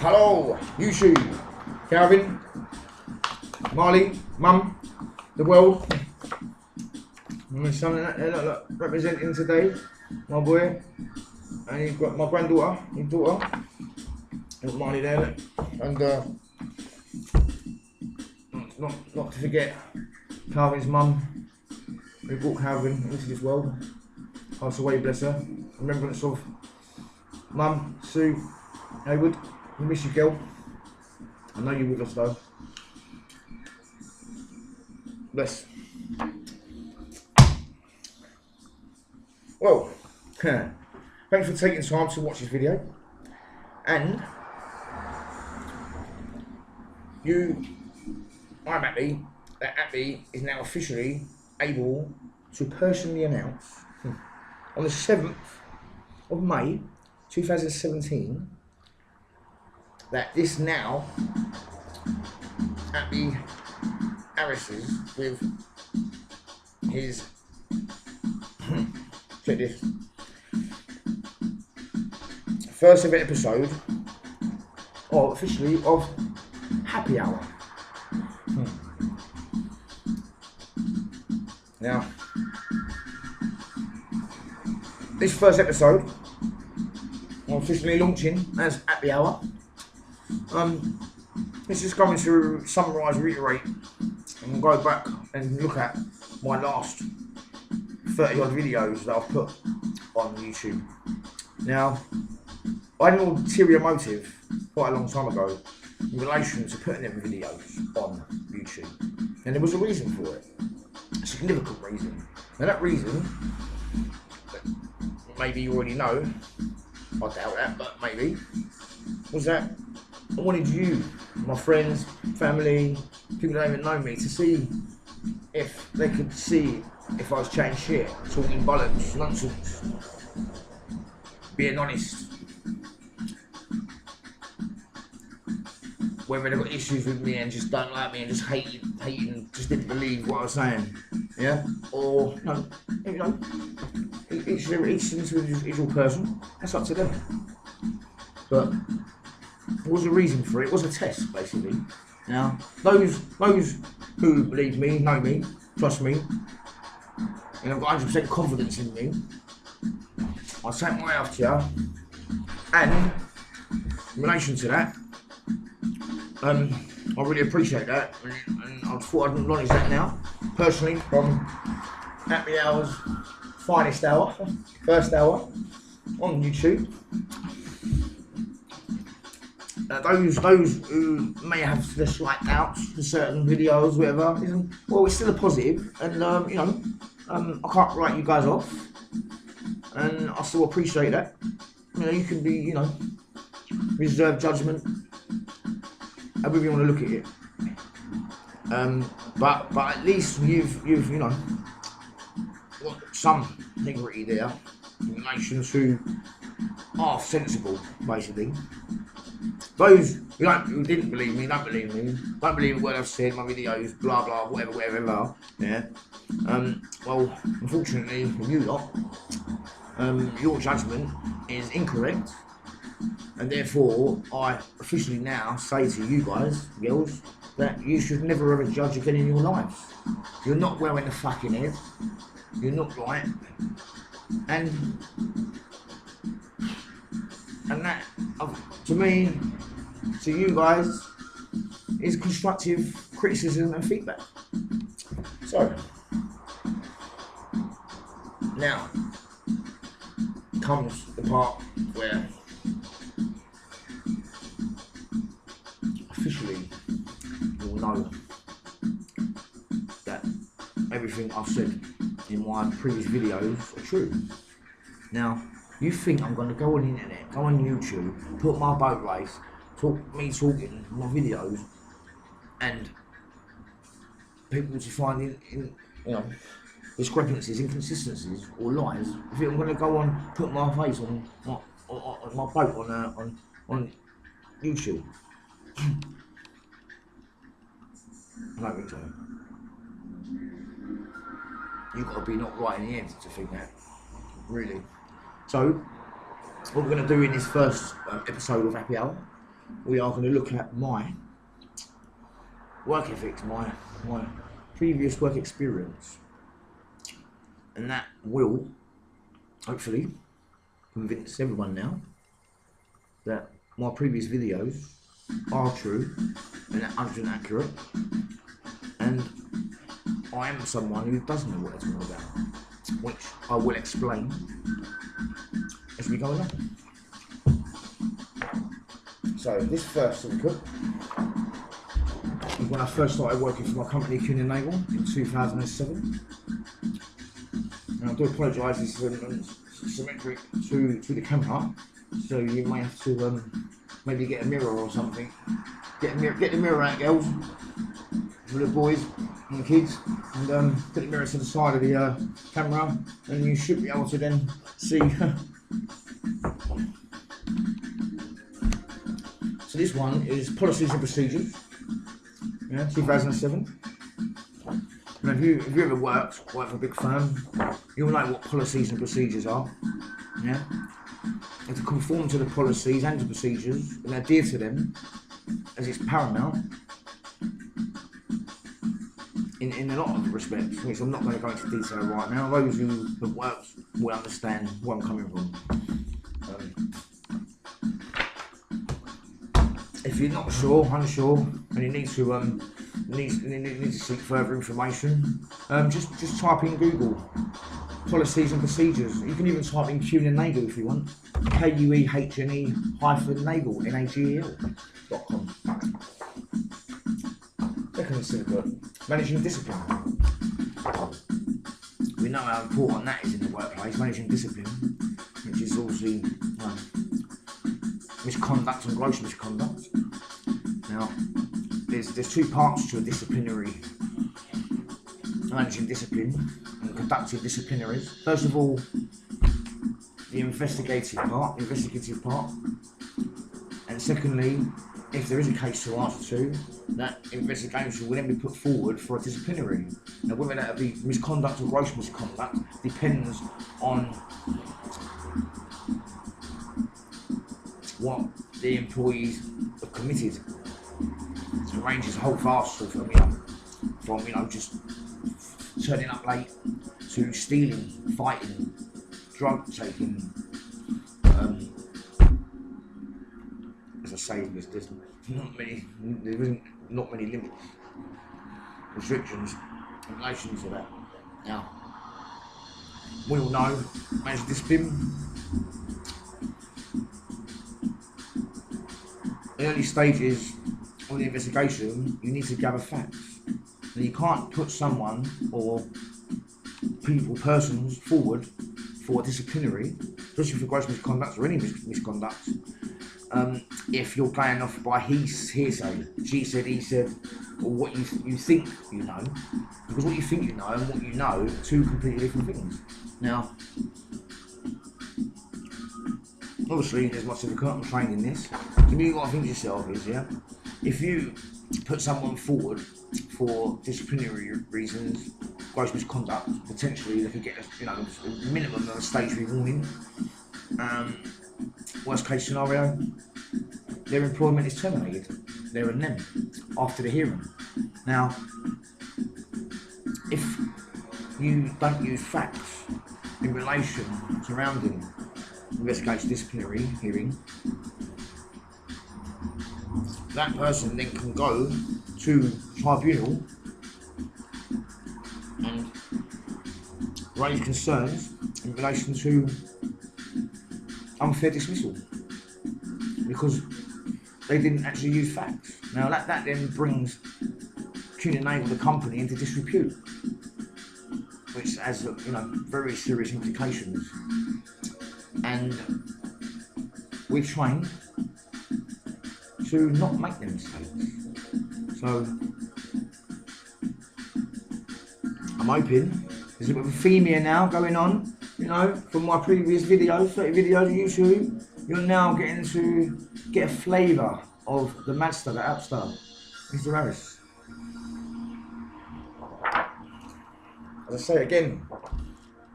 Hello, YouTube, Calvin, Marley, Mum, the world. My son and that there, look, representing today, my boy. And you've got my granddaughter, his daughter. Got Marley there, look. And not to forget Calvin's mum, who brought Calvin into this world. Passed away, bless her. Remembrance of Mum, Sue, Haywood. We miss you, girl. I know you're with us though. Bless. Well, thanks for taking time to watch this video. And I'm happy that Abby is now officially able to personally announce on the 7th of May 2017 that this now Abby Harris's with his check this first ever episode officially of Happy Hour. Now this first episode I'm officially launching as Happy Hour. This is going to summarise, reiterate, and go back and look at my last 30 odd videos that I've put on YouTube. Now, I had an ulterior motive quite a long time ago in relation to putting them videos on YouTube, and there was a reason for it, a significant reason. Now that reason, maybe you already know, I doubt that, but maybe, was that I wanted you, my friends, family, people that don't even know me, to see if they could see if I was chatting shit, talking bollocks, nonsense, being honest, whether they've got issues with me and just don't like me and just hating, just didn't believe what I was saying, yeah, or no, you know, each individual person, that's up to them, but there was a reason for it. It was a test, basically. Now, those who believe me, know me, trust me, and I've got 100% confidence in me, I'll take my oath to you. And in relation to that, I really appreciate that, and I thought I'd acknowledge that now, personally, from Happy Hour's finest hour, first hour on YouTube. Those who may have the slight doubts for certain videos, whatever, well, it's still a positive, and you know, I can't write you guys off, and I still appreciate that. You know, you can be, you know, reserve judgment, however you want to look at it. But at least you've you know, got some integrity there in relation to half sensible, basically. Those who didn't believe me, don't believe what I've said in my videos, blah blah, whatever, yeah. Well, unfortunately for you lot, your judgment is incorrect, and therefore I officially now say to you guys, girls, that you should never ever judge again in your lives. You're not well in the fucking head. You're not right, and that, to me, to you guys, is constructive criticism and feedback. So, now comes the part where officially you'll know that everything I've said in my previous videos are true. Now, you think I'm going to go on the internet, go on YouTube, put my boat race, me talking my videos, and people to find in you know, discrepancies, inconsistencies, or lies. You think I'm going to go on, put my face on my boat on YouTube? I don't think so. You've got to be not right in the head to think that, really. So, what we're going to do in this first episode of Happy Hour we are going to look at my work ethics, my previous work experience, and that will hopefully convince everyone now that my previous videos are true and 100% accurate, and I am someone who does know what they're talking about, which I will explain as we go along. So this first certificate is when I first started working for my company Kuehne Nagel in 2007, and I do apologise, it's symmetric to the camera, so you may have to maybe get a mirror or something. Get the mirror out, girls, for the boys and the kids, and put the mirror to the side of the camera, and you should be able to then see. So this one is Policies and Procedures, 2007. Now if you ever worked for a big firm, you'll know what policies and procedures are. And to conform to the policies and the procedures and adhere to them, as it's paramount in a lot of respects, which I'm not going to go into detail right now. Those who have worked will understand where I'm coming from. If you're not sure, unsure, and you need to seek further information, just type in Google policies and procedures. You can even type in Kuehne Nagel if you want. KUEHNE-Nagel NAGEL.com. Second certificate, managing discipline. We know how important that is in the workplace, managing discipline, which is obviously misconduct and gross misconduct. Now, there's two parts to a disciplinary, managing discipline and conducting disciplinaries. First of all, the investigative part, and secondly, if there is a case to answer to, that investigation will then be put forward for a disciplinary. Now, whether that be misconduct or gross misconduct depends on what the employees have committed. So it ranges a whole vast from just turning up late to stealing, fighting, drug taking. As I say, there's not many limits, restrictions in relation to that. Now, we all know managing discipline. Early stages of the investigation, you need to gather facts. Now, you can't put someone or persons forward for disciplinary, especially for gross misconduct or any misconduct, if you're going off by hearsay, she said, he said, or what you think you know, because what you think you know and what you know are two completely different things. Now, obviously, there's my certificate, I'm trained in this. So you've got to think to yourself is, if you put someone forward for disciplinary reasons, gross misconduct, potentially they could get a minimum of a stage 3 warning. Worst case scenario, their employment is terminated, there and then, after the hearing. Now, if you don't use facts in relation surrounding investigation disciplinary hearing, that person then can go to tribunal and raise concerns in relation to unfair dismissal because they didn't actually use facts. Now that then brings Kuehne Nagel, the company, into disrepute, which has very serious implications. And we've trained to not make them mistakes. So I'm hoping there's a bit of a theme here now going on, from my previous videos, 30 videos on YouTube. You're now getting to get a flavour of the Madster, the Appster, Mr. Harris. As I say again,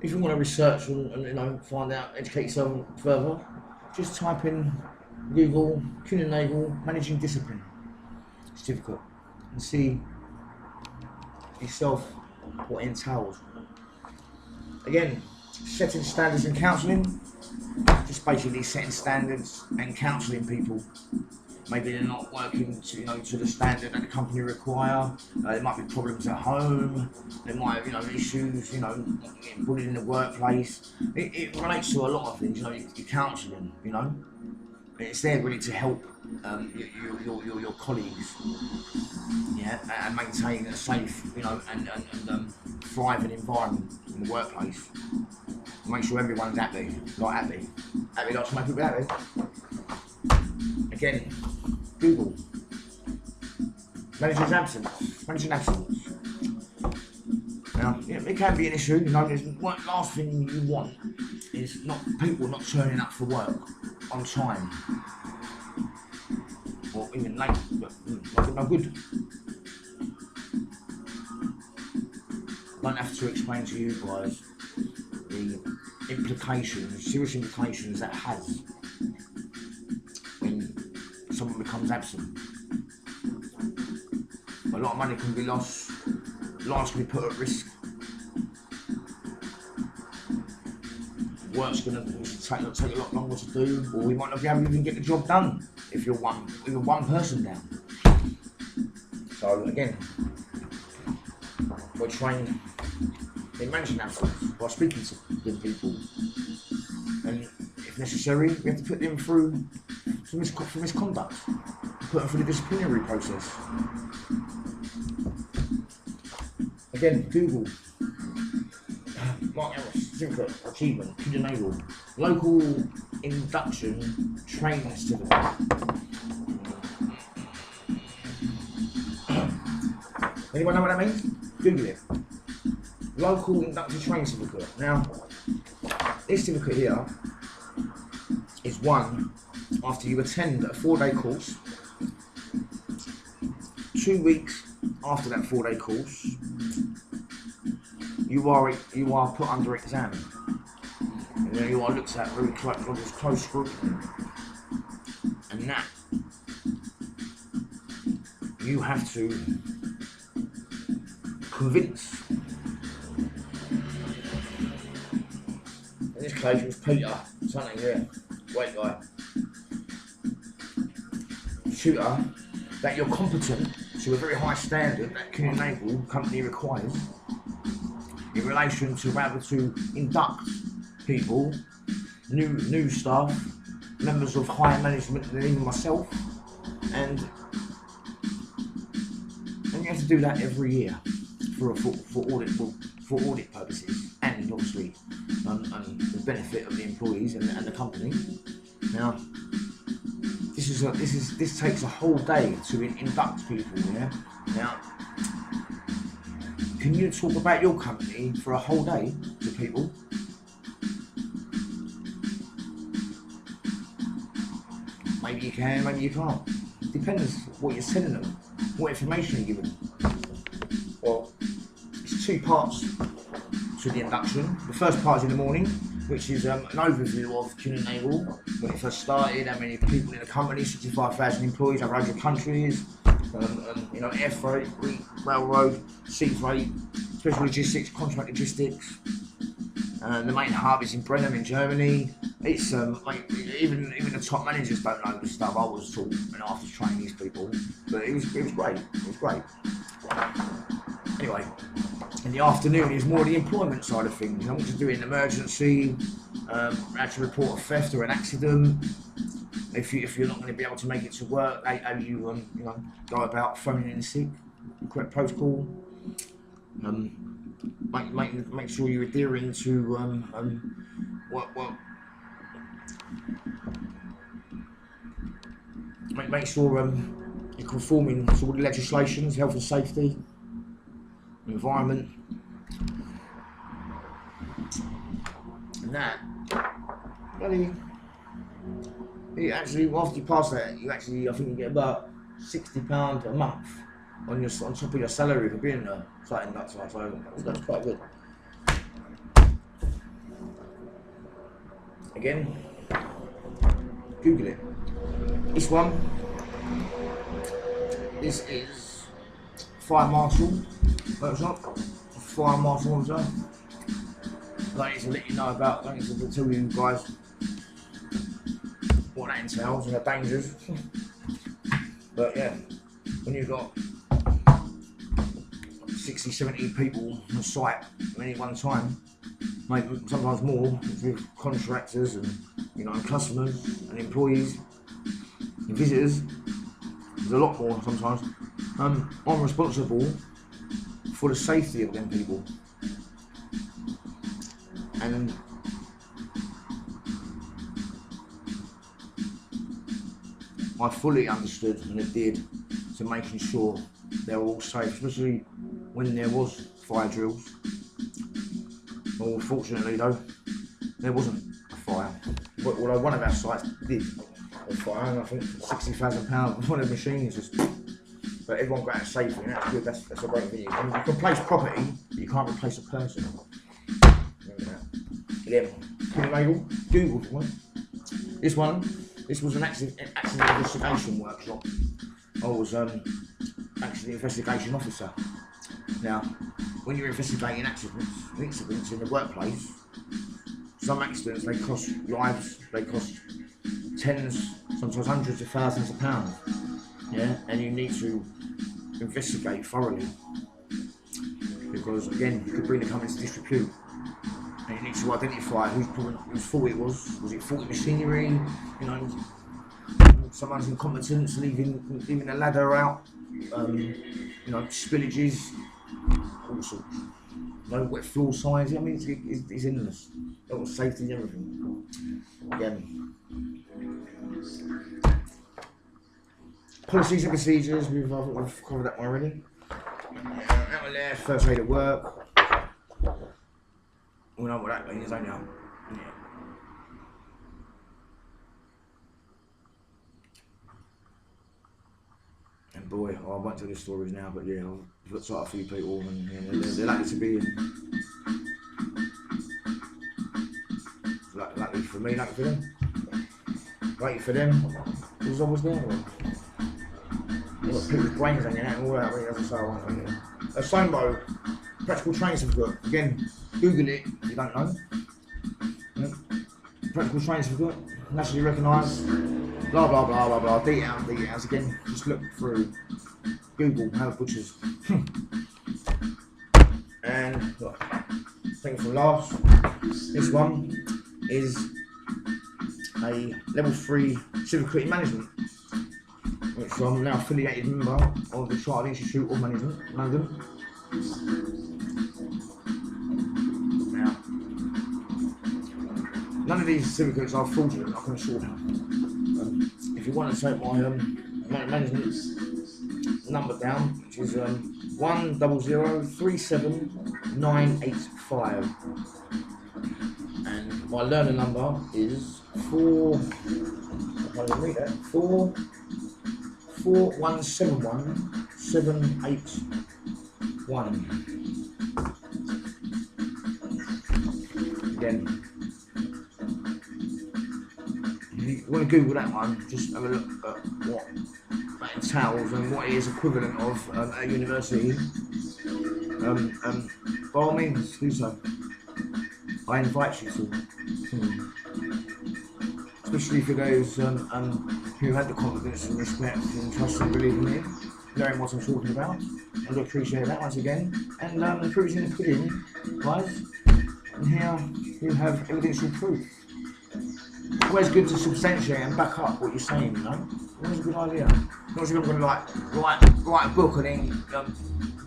if you want to research and find out, educate yourself further, just type in Google Kühne Nagel Managing Discipline certificate and see yourself what it entails. Again, setting standards in counselling, just basically setting standards and counselling people. Maybe they're not working to, to the standard that the company require. There might be problems at home. There might have, issues, getting bullied in the workplace. It relates to a lot of things, your counselling, It's there really to help your colleagues, and maintain a safe, and thriving environment in the workplace. Make sure everyone's happy, happy like to make people happy. Again, Google managing absence. Now, it can be an issue. The last thing you want is people not turning up for work on time, or even late, but no good. I don't have to explain to you guys the serious implications that has when someone becomes absent. A lot of money can be lost, lives can be put at risk. Work's going to take a lot longer to do, or we might not be able to even get the job done if you're one person down. So again, we're trained in managing absence by speaking to the people, and if necessary, we have to put them through for misconduct, put them through the disciplinary process. Again, Google Mark Harris certificate achievement, Kühne Nagel local induction training certificate. Anyone know what that means? Google it. Local induction training certificate. Now, this certificate here is won after you attend a 4-day course. 2 weeks after that 4-day course, you are put under exam. And then you are looked at very close scrutiny. And that you have to convince. In this case, it was Peter, something here, great guy. Shooter, that you're competent to a very high standard that Kühne Nagel company requires in relation to rather to induct people, new staff, members of higher management than even myself, and you have to do that every year for audit purposes, and obviously the benefit of the employees and the company. Now, this takes a whole day to induct people. Yeah. Now, can you talk about your company for a whole day to people? Maybe you can, maybe you can't. It depends what you're telling them, what information you're giving them. Well, it's 2 parts to the induction. The first part is in the morning, which is an overview of Kühne Nagel, when it first started, how many people in the company, 65,000 employees over 100 countries, air freight, railroad, sea freight, special logistics, contract logistics. The main hub is in Brenham in Germany. It's even the top managers don't know the stuff I was taught and after training these people, but it was great. It was great. Anyway, in the afternoon is more the employment side of things. What to do in an emergency, how to report a theft or an accident. If you're not going to be able to make it to work, how you go about phoning in sick, correct protocol. Make sure you're adhering to make sure you're conforming to all the legislations, health and safety, environment, and that. You actually, after you pass that, I think you get about £60 a month on top of your salary for being there. So that's quite good. Again, Google it. This one, this is Fire Marshal workshop, Fire Marshal officer. I need to let you know about, I need to tell you guys what that entails and the dangers. But yeah, when you've got 60, 70 people on site at any one time, maybe sometimes more, with contractors and and customers and employees and visitors. There's a lot more sometimes. I'm responsible for the safety of them people, and I fully understood and adhered to making sure they were all safe, especially when there was fire drills. Well, fortunately though, there wasn't a fire. Although one of our sites did a fire, and I think £60,000 one of the machines just. But everyone got out safely, and that's good. That's a great thing. You can replace property, but you can't replace a person. Remember that. Again, Google one. This was an accident investigation workshop. I was accident investigation officer. Now, when you're investigating incidents in the workplace, some accidents, they cost lives, they cost tens, sometimes hundreds of thousands of pounds. Yeah, and you need to investigate thoroughly, because again, you could bring the company to disrepute, and you need to identify whose fault it was. Was it faulty machinery? Someone's incompetence, leaving a ladder out. Spillages, all sorts. Wet floor size. I mean, it's endless. Little safety and everything. Again, policies and procedures. We've covered that one already. Out of there, first aid at work. We know what that means, don't you? Yeah. And boy, I won't tell the stories now, but yeah, I've got sight a few people, and they're lucky to be in. Lucky for me, lucky for them. Lucky for them, because I was there. You've got people's brains hanging out and all that, really, as I say, a Sambo practical training certificate. Again, Google it if you don't know. Yeah. Practical training certificate, nationally recognised. Blah blah blah blah blah. Details again. Just look through Google how the butchers. And look, thing from last. This one is a level 3 security management, which I'm now affiliated member of the Chartered Institute of Management, London. Now, none of these certificates are fraudulent, I can assure you. If you want to take my management number down, which is 100379885, and my learner number is 4171781. Again, if you want to Google that one, just have a look at what that entails and what it is equivalent of at a university. By all means, do so. I invite you to. Especially for those who had the confidence and respect and trust and believe in me, knowing what I'm talking about. I do appreciate that once again. And the proof's in the pudding, guys. And here you have evidential proof. Always good to substantiate and back up what you're saying, Always a good idea. Not as if I'm going to write a book and then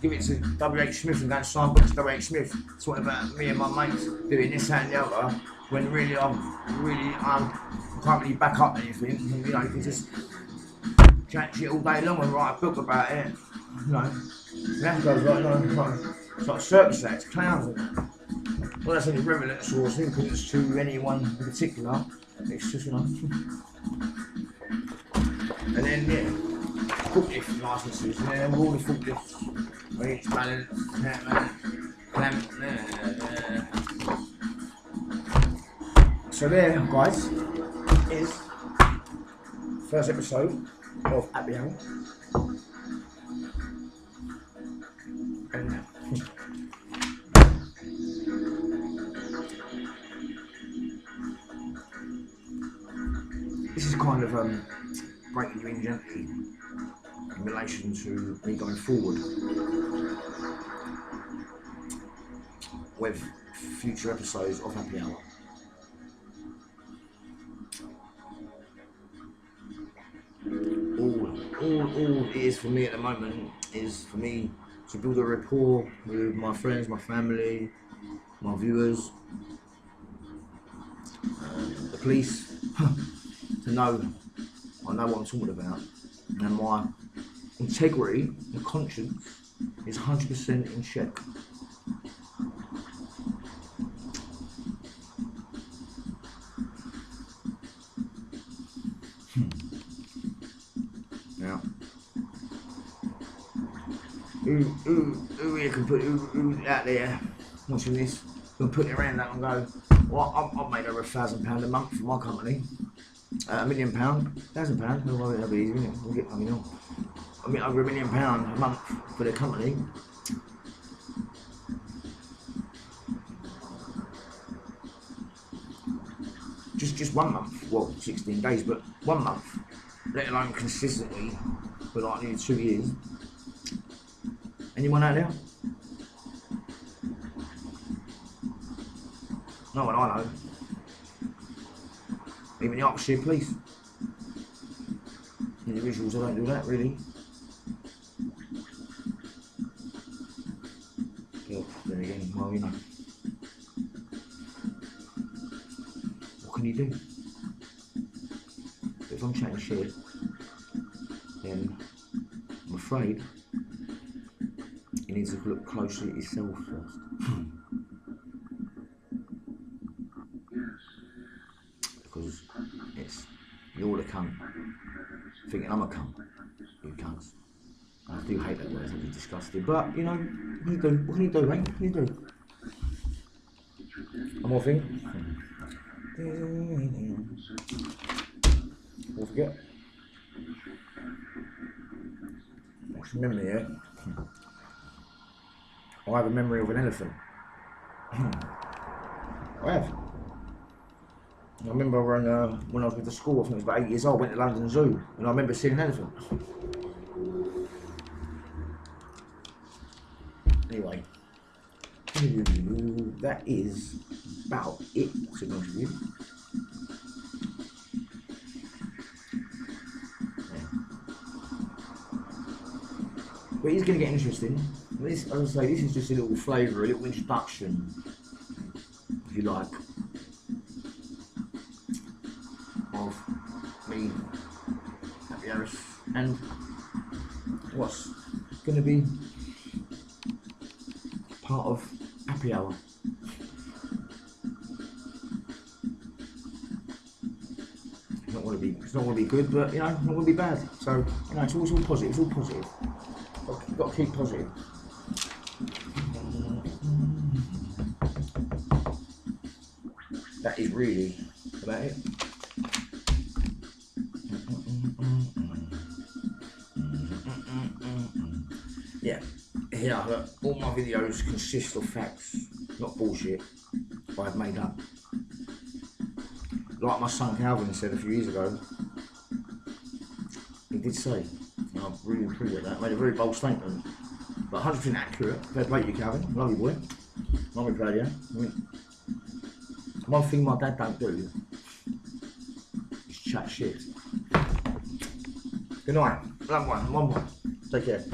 give it to W.H. Smith and go and sign books to W.H. Smith. Talking about me and my mates doing this, that and the other, when really I can't really back up anything. You can just chat shit all day long and write a book about it. That goes it's like circus acts, clowns and that. Well, that's any relevance or significance to anyone in particular. It's just, And then, forklift licenses, all the forklifts, reach, balance, clamp, So there, guys, is first episode of Happy Hour. And this is kind of breaking you in gently in relation to me going forward with future episodes of Happy Hour. All it is for me at the moment is for me to build a rapport with my friends, my family, my viewers, the police, to know I know what I'm talking about, and my integrity and conscience is 100% in check. Now, who here can put who out there watching this can put their hand up and go, well, I've made over £1,000 a month for my company, £1 million, £1,000. Well, that'll be easy, isn't it? We'll get money on. I mean, over £1 million a month for their company. Just 1 month, well, 16 days, but 1 month, let alone consistently for like nearly 2 years. Anyone out there? No one I know. Even the Oxfordshire Police. Individuals, I don't do that really. Yeah, then again, well, you know. What can you do? But if I'm chatting shit, then I'm afraid you need to look closely at yourself first. Because you're the cunt. Thinking I'm a cunt. You cunts. I do hate that word, it's really disgusting. But, you know, what can you do, mate? What can you do? One more thing. Don't forget. What's the memory here? I have a memory of an elephant. I have. I remember when I was with the school, I think I was about 8 years old, I went to London Zoo, and I remember seeing an elephant. Anyway, that is about it, to be honest with you. But it's going to get interesting. This, as I say, this is just a little flavour, a little introduction, if you like, of me, Happy Harris, and what's going to be part of Happy Hour. It's not going to be good, but you know, it's not going to be bad. So you know, it's all positive. It's all positive. You've got to keep positive. That is really about it. Yeah, all my videos consist of facts, not bullshit I've made up. Like my son Calvin said a few years ago, he did say, and I really appreciate that, made a very bold statement, but 100% accurate. Fair play to you, Calvin, lovely boy. I'm very proud of you. I mean, one thing my dad don't do is chat shit. Good night, love one, take care.